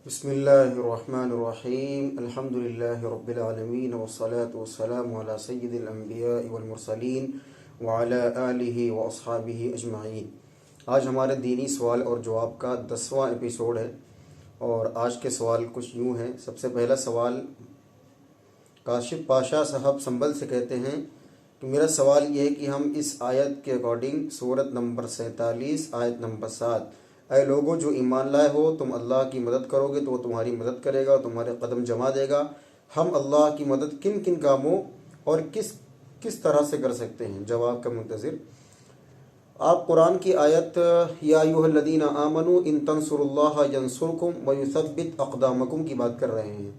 بسم الله الرحمن الرحيم الحمد لله رب العالمين والصلاة والسلام على سيد الأنبياء والمرسلين وعلى آله وأصحابه أجمعين۔ آج ہمارے دینی سوال اور جواب کا 10واں ایپیسوڈ ہے، اور آج کے سوال کچھ یوں ہیں۔ سب سے پہلا سوال کاشف پاشا صاحب سنبل سے کہتے ہیں کہ میرا سوال یہ ہے کہ ہم اس آیت کے اکارڈنگ سورت نمبر 47 آیت نمبر 7 اے لوگوں جو ایمان لائے ہو، تم اللہ کی مدد کرو گے تو وہ تمہاری مدد کرے گا، تمہارے قدم جما دے گا۔ ہم اللہ کی مدد کن کن کاموں اور کس طرح سے کر سکتے ہیں؟ جواب کا منتظر۔ آپ قرآن کی آیت یا ایھا الذین آمنوا ان تنصروا اللہ ینصرکم ویثبت اقدامکم کی بات کر رہے ہیں۔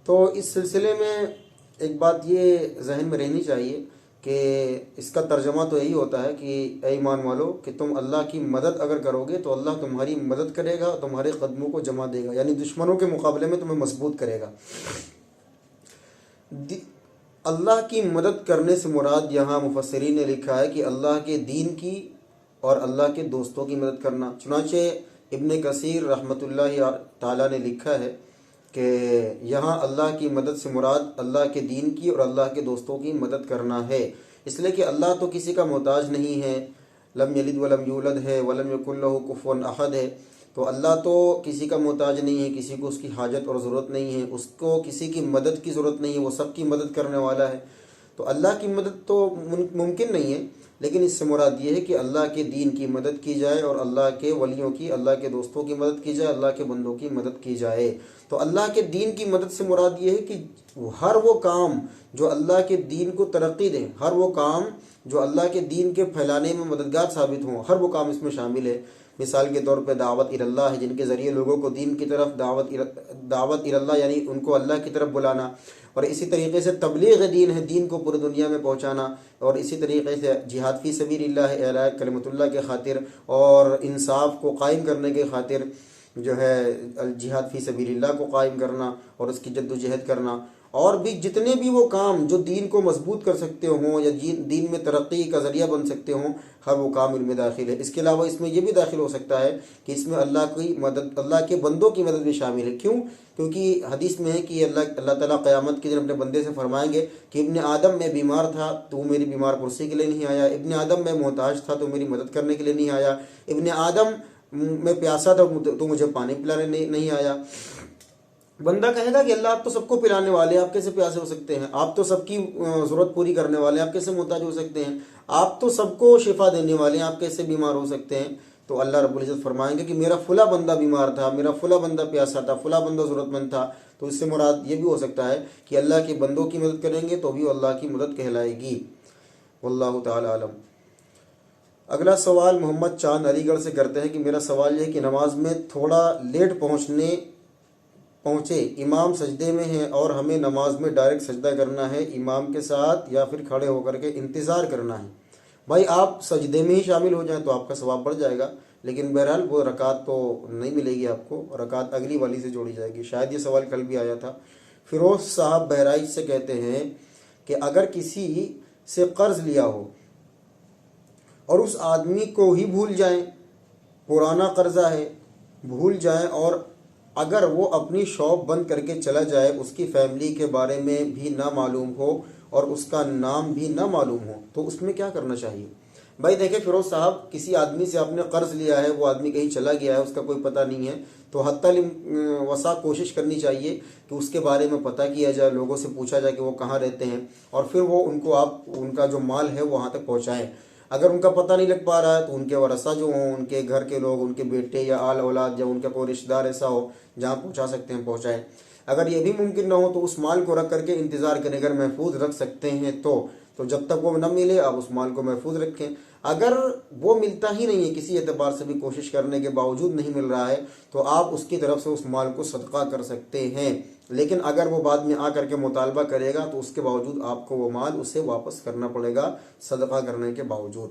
تو اس سلسلے میں ایک بات یہ ذہن میں رہنی چاہیے کہ اس کا ترجمہ تو یہی ہوتا ہے کہ اے ایمان والو کہ تم اللہ کی مدد اگر کرو گے تو اللہ تمہاری مدد کرے گا، تمہارے قدموں کو جما دے گا، یعنی دشمنوں کے مقابلے میں تمہیں مضبوط کرے گا۔ اللہ کی مدد کرنے سے مراد یہاں مفسرین نے لکھا ہے کہ اللہ کے دین کی اور اللہ کے دوستوں کی مدد کرنا۔ چنانچہ ابن کثیر رحمۃ اللہ تعالیٰ نے لکھا ہے کہ یہاں اللہ کی مدد سے مراد اللہ کے دین کی اور اللہ کے دوستوں کی مدد کرنا ہے، اس لیے کہ اللہ تو کسی کا محتاج نہیں ہے، لم یلد ولم یولد ہے، ولم یکن لہ کفوا احد ہے۔ تو اللہ تو کسی کا محتاج نہیں ہے، کسی کو اس کی حاجت اور ضرورت نہیں ہے، اس کو کسی کی مدد کی ضرورت نہیں ہے، وہ سب کی مدد کرنے والا ہے۔ تو اللہ کی مدد تو ممکن نہیں ہے، لیکن اس سے مراد یہ ہے کہ اللہ کے دین کی مدد کی جائے اور اللہ کے ولیوں کی، اللہ کے دوستوں کی مدد کی جائے، اللہ کے بندوں کی مدد کی جائے۔ تو اللہ کے دین کی مدد سے مراد یہ ہے کہ ہر وہ کام جو اللہ کے دین کو ترقی دیں، ہر وہ کام جو اللہ کے دین کے پھیلانے میں مددگار ثابت ہوں، ہر وہ کام اس میں شامل ہے۔ مثال کے طور پہ دعوت اللہ ہے، جن کے ذریعے لوگوں کو دین کی طرف دعوت اللہ یعنی ان کو اللہ کی طرف بلانا، اور اسی طریقے سے تبلیغ دین ہے، دین کو پوری دنیا میں پہنچانا، اور اسی طریقے سے جہاد فی سبیل اللہ ہے، اعلاء کلمت اللہ کے خاطر اور انصاف کو قائم کرنے کے خاطر جو ہے جہاد فی سبیل اللہ کو قائم کرنا اور اس کی جد و جہد کرنا، اور بھی جتنے بھی وہ کام جو دین کو مضبوط کر سکتے ہوں یا دین میں ترقی کا ذریعہ بن سکتے ہوں، ہر وہ کام ان میں داخل ہے۔ اس کے علاوہ اس میں یہ بھی داخل ہو سکتا ہے کہ اس میں اللہ کی مدد، اللہ کے بندوں کی مدد بھی شامل ہے۔ کیوں؟ کیونکہ حدیث میں ہے کہ اللہ تعالیٰ قیامت کے دن اپنے بندے سے فرمائیں گے کہ ابن آدم میں بیمار تھا تو میری بیمار پرسی کے لیے نہیں آیا، ابن آدم میں محتاج تھا تو میری مدد کرنے کے لیے نہیں آیا، ابن آدم میں پیاسا تھا تو مجھے پانی پلانے نہیں آیا۔ بندہ کہے گا کہ اللہ آپ تو سب کو پلانے والے ہیں، آپ کیسے پیاسے ہو سکتے ہیں؟ آپ تو سب کی ضرورت پوری کرنے والے ہیں، آپ کیسے محتاج ہو سکتے ہیں؟ آپ تو سب کو شفا دینے والے ہیں، آپ کیسے بیمار ہو سکتے ہیں؟ تو اللہ رب العزت فرمائیں گے کہ میرا فلاں بندہ بیمار تھا، میرا فلاں بندہ پیاسا تھا، فلاں بندہ ضرورت مند تھا۔ تو اس سے مراد یہ بھی ہو سکتا ہے کہ اللہ کے بندوں کی مدد کریں گے تو بھی اللہ کی مدد کہلائے گی۔ واللہ تعالی عالم۔ اگلا سوال محمد چاند علی گڑھ سے کرتے ہیں کہ میرا سوال یہ ہے کہ نماز میں تھوڑا لیٹ پہنچے، امام سجدے میں ہے اور ہمیں نماز میں ڈائریکٹ سجدہ کرنا ہے امام کے ساتھ یا پھر کھڑے ہو کر کے انتظار کرنا ہے؟ بھائی آپ سجدے میں ہی شامل ہو جائیں تو آپ کا ثواب بڑھ جائے گا، لیکن بہرحال وہ رکعت تو نہیں ملے گی آپ کو، رکعت اگلی والی سے جوڑی جائے گی۔ شاید یہ سوال کل بھی آیا تھا۔ فیروز صاحب بہرائچ سے کہتے ہیں کہ اگر کسی سے قرض لیا ہو اور اس آدمی کو ہی بھول جائیں، پرانا قرضہ ہے، بھول جائیں، اور اگر وہ اپنی شاپ بند کر کے چلا جائے، اس کی فیملی کے بارے میں بھی نہ معلوم ہو اور اس کا نام بھی نہ معلوم ہو، تو اس میں کیا کرنا چاہیے؟ بھائی دیکھیں فیروز صاحب، کسی آدمی سے آپ نے قرض لیا ہے، وہ آدمی کہیں چلا گیا ہے، اس کا کوئی پتہ نہیں ہے، تو حتی الوسع کوشش کرنی چاہیے کہ اس کے بارے میں پتہ کیا جائے، لوگوں سے پوچھا جائے کہ وہ کہاں رہتے ہیں، اور پھر وہ ان کو آپ ان کا جو مال ہے وہاں تک پہنچائیں۔ اگر ان کا پتہ نہیں لگ پا رہا ہے تو ان کے ورثہ جو ہوں، ان کے گھر کے لوگ، ان کے بیٹے یا آل اولاد یا ان کا کوئی رشتہ دار ایسا ہو جہاں پہنچا سکتے ہیں پہنچائیں۔ اگر یہ بھی ممکن نہ ہو تو اس مال کو رکھ کر کے انتظار کریں، اگر محفوظ رکھ سکتے ہیں تو جب تک وہ نہ ملے آپ اس مال کو محفوظ رکھیں۔ اگر وہ ملتا ہی نہیں ہے، کسی اعتبار سے بھی کوشش کرنے کے باوجود نہیں مل رہا ہے، تو آپ اس کی طرف سے اس مال کو صدقہ کر سکتے ہیں، لیکن اگر وہ بعد میں آ کر کے مطالبہ کرے گا تو اس کے باوجود آپ کو وہ مال اسے واپس کرنا پڑے گا صدقہ کرنے کے باوجود۔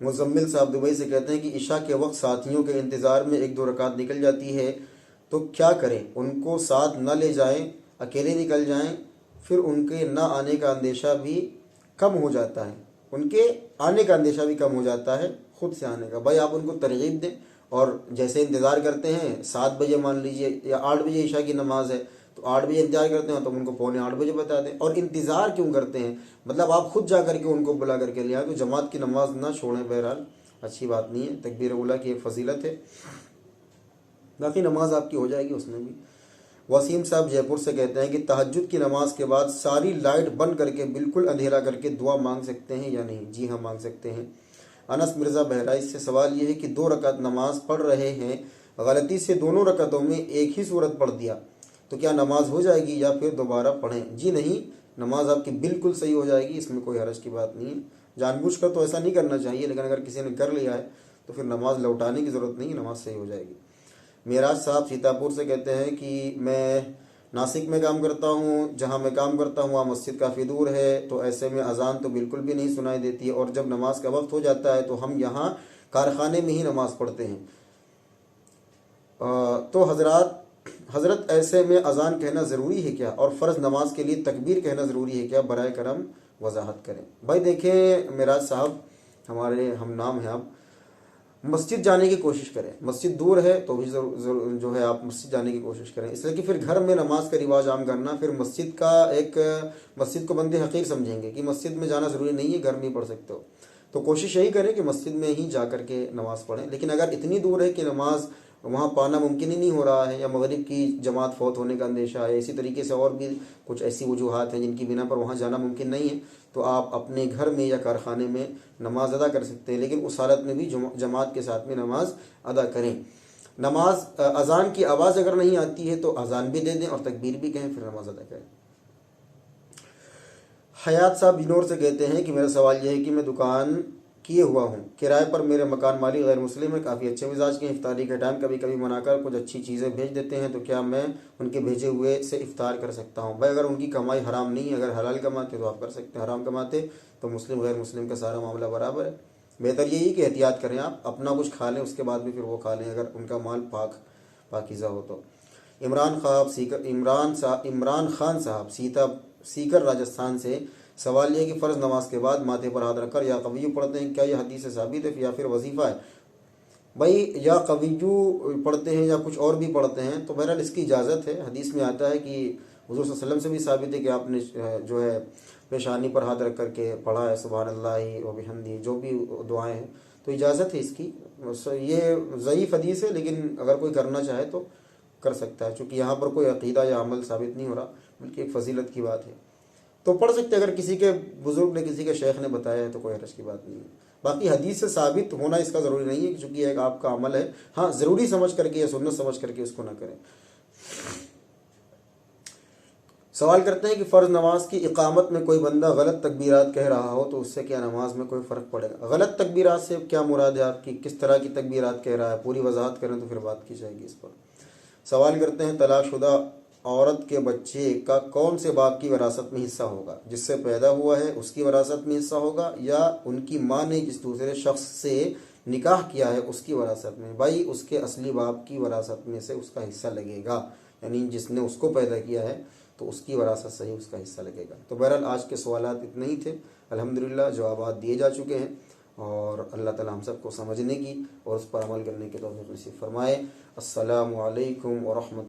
مزمل صاحب دبئی سے کہتے ہیں کہ عشاء کے وقت ساتھیوں کے انتظار میں 1-2 رکعت نکل جاتی ہے تو کیا کریں؟ ان کو ساتھ نہ لے جائیں، اکیلے نکل جائیں، پھر ان کے نہ آنے کا اندیشہ بھی کم ہو جاتا ہے، ان کے آنے کا اندیشہ بھی کم ہو جاتا ہے خود سے آنے کا۔ بھائی آپ ان کو ترغیب دیں، اور جیسے انتظار کرتے ہیں 7 بجے مان لیجئے یا 8 بجے عشاء کی نماز ہے تو 8 بجے انتظار کرتے ہیں تو ہم ان کو 7:45 بجے بتا دیں. اور انتظار کیوں کرتے ہیں؟ مطلب آپ خود جا کر کے ان کو بلا کر کے لے آئیں. تو جماعت کی نماز نہ چھوڑیں، بہرحال اچھی بات نہیں ہے. تکبیر اولیٰ کی ایک فضیلت ہے، باقی نماز آپ کی ہو جائے گی اس میں بھی. وسیم صاحب جے پور سے کہتے ہیں کہ تہجد کی نماز کے بعد ساری لائٹ بند کر کے بالکل اندھیرا کر کے دعا مانگ سکتے ہیں یا نہیں؟ جی ہاں، مانگ سکتے ہیں. انس مرزا بہرائچ سے سوال یہ ہے کہ 2 رکعت نماز پڑھ رہے ہیں، غلطی سے دونوں رکعتوں میں ایک ہی سورت پڑھ دیا تو کیا نماز ہو جائے گی یا پھر دوبارہ پڑھیں؟ جی نہیں، نماز آپ کی بالکل صحیح ہو جائے گی، اس میں کوئی حرج کی بات نہیں ہے. جان بوجھ کر تو ایسا نہیں کرنا چاہیے، لیکن اگر کسی نے کر لیا ہے تو پھر نماز لوٹانے کی ضرورت نہیں، نماز صحیح ہو جائے گی. معراج صاحب سیتاپور سے کہتے ہیں کہ میں ناسک میں کام کرتا ہوں، جہاں میں کام کرتا ہوں وہاں مسجد کافی دور ہے، تو ایسے میں اذان تو بالکل بھی نہیں سنائی دیتی ہے، اور جب نماز کا وقت ہو جاتا ہے تو ہم یہاں کارخانے میں ہی نماز پڑھتے ہیں. تو حضرت ایسے میں اذان کہنا ضروری ہے کیا؟ اور فرض نماز کے لیے تکبیر کہنا ضروری ہے کیا؟ برائے کرم وضاحت کریں. بھائی دیکھیں معراج صاحب، ہمارے ہم نام ہیں، آپ مسجد جانے کی کوشش کریں. مسجد دور ہے تو بھی جو ہے آپ مسجد جانے کی کوشش کریں، اس لیے کہ پھر گھر میں نماز کا رواج عام کرنا، پھر مسجد کو بندے حقیر سمجھیں گے کہ مسجد میں جانا ضروری نہیں ہے، گھر میں ہی پڑھ سکتے ہو. تو کوشش یہی کریں کہ مسجد میں ہی جا کر کے نماز پڑھیں. لیکن اگر اتنی دور ہے کہ نماز وہاں پانا ممکن ہی نہیں ہو رہا ہے، یا مغرب کی جماعت فوت ہونے کا اندیشہ ہے، اسی طریقے سے اور بھی کچھ ایسی وجوہات ہیں جن کی بنا پر وہاں جانا ممکن نہیں ہے، تو آپ اپنے گھر میں یا کارخانے میں نماز ادا کر سکتے ہیں. لیکن اس حالت میں بھی جماعت کے ساتھ میں نماز ادا کریں. نماز اذان کی آواز اگر نہیں آتی ہے تو اذان بھی دے دیں اور تکبیر بھی کہیں، پھر نماز ادا کریں. حیات صاحب بنور سے کہتے ہیں کہ میرا سوال یہ ہے کہ میں دکان کیے ہوا ہوں، کرائے پر میرے مکان مالک غیر مسلم ہے، کافی اچھے مزاج کے ہیں، افطاری کے ٹائم کبھی کبھی منا کر کچھ اچھی چیزیں بھیج دیتے ہیں، تو کیا میں ان کے بھیجے ہوئے سے افطار کر سکتا ہوں؟ بھائی اگر ان کی کمائی حرام نہیں ہے، اگر حلال کماتے تو آپ کر سکتے ہیں، حرام کماتے تو مسلم غیر مسلم کا سارا معاملہ برابر ہے. بہتر یہی کہ احتیاط کریں، آپ اپنا کچھ کھا لیں، اس کے بعد بھی پھر وہ کھا لیں اگر ان کا مال پاکیزہ ہو تو. عمران خان صاحب سیکر راجستھان سے سوال یہ کہ فرض نماز کے بعد ماتھے پر ہاتھ رکھ کر یا قویو پڑھتے ہیں، کیا یہ حدیث سے ثابت ہے یا پھر وظیفہ ہے؟ بھائی یا قویو پڑھتے ہیں یا کچھ اور بھی پڑھتے ہیں تو بہرحال اس کی اجازت ہے. حدیث میں آتا ہے کہ حضور صلی اللہ علیہ وسلم سے بھی ثابت ہے کہ آپ نے جو ہے پیشانی پر ہاتھ رکھ کر کے پڑھا ہے سبحان اللہ و بحمدہ، جو بھی دعائیں ہیں، تو اجازت ہے اس کی. یہ ضعیف حدیث ہے لیکن اگر کوئی کرنا چاہے تو کر سکتا ہے، چونکہ یہاں پر کوئی عقیدہ یا عمل ثابت نہیں ہو رہا بلکہ ایک فضیلت کی بات ہے، تو پڑھ سکتے. اگر کسی کے بزرگ نے کسی کے شیخ نے بتایا ہے تو کوئی حرج کی بات نہیں ہے. باقی حدیث سے ثابت ہونا اس کا ضروری نہیں ہے، چونکہ یہ ایک آپ کا عمل ہے. ہاں ضروری سمجھ کر کے یا سنت سمجھ کر کے اس کو نہ کریں. سوال کرتے ہیں کہ فرض نماز کی اقامت میں کوئی بندہ غلط تکبیرات کہہ رہا ہو تو اس سے کیا نماز میں کوئی فرق پڑے گا؟ غلط تکبیرات سے کیا مراد ہے آپ کی؟ کس طرح کی تکبیرات کہہ رہا ہے؟ پوری وضاحت کریں تو پھر بات کی جائے گی اس پر. سوال کرتے ہیں طلاق شدہ عورت کے بچے کا کون سے باپ کی وراثت میں حصہ ہوگا؟ جس سے پیدا ہوا ہے اس کی وراثت میں حصہ ہوگا یا ان کی ماں نے جس دوسرے شخص سے نکاح کیا ہے اس کی وراثت میں؟ بھائی اس کے اصلی باپ کی وراثت میں سے اس کا حصہ لگے گا، یعنی جس نے اس کو پیدا کیا ہے تو اس کی وراثت سے ہی اس کا حصہ لگے گا. تو بہرحال آج کے سوالات اتنے ہی تھے، الحمدللہ جوابات دیے جا چکے ہیں، اور اللہ تعالی ہم سب کو سمجھنے کی اور اس پر عمل کرنے کے توفیق نصیب فرمائے. السلام علیکم ورحمۃ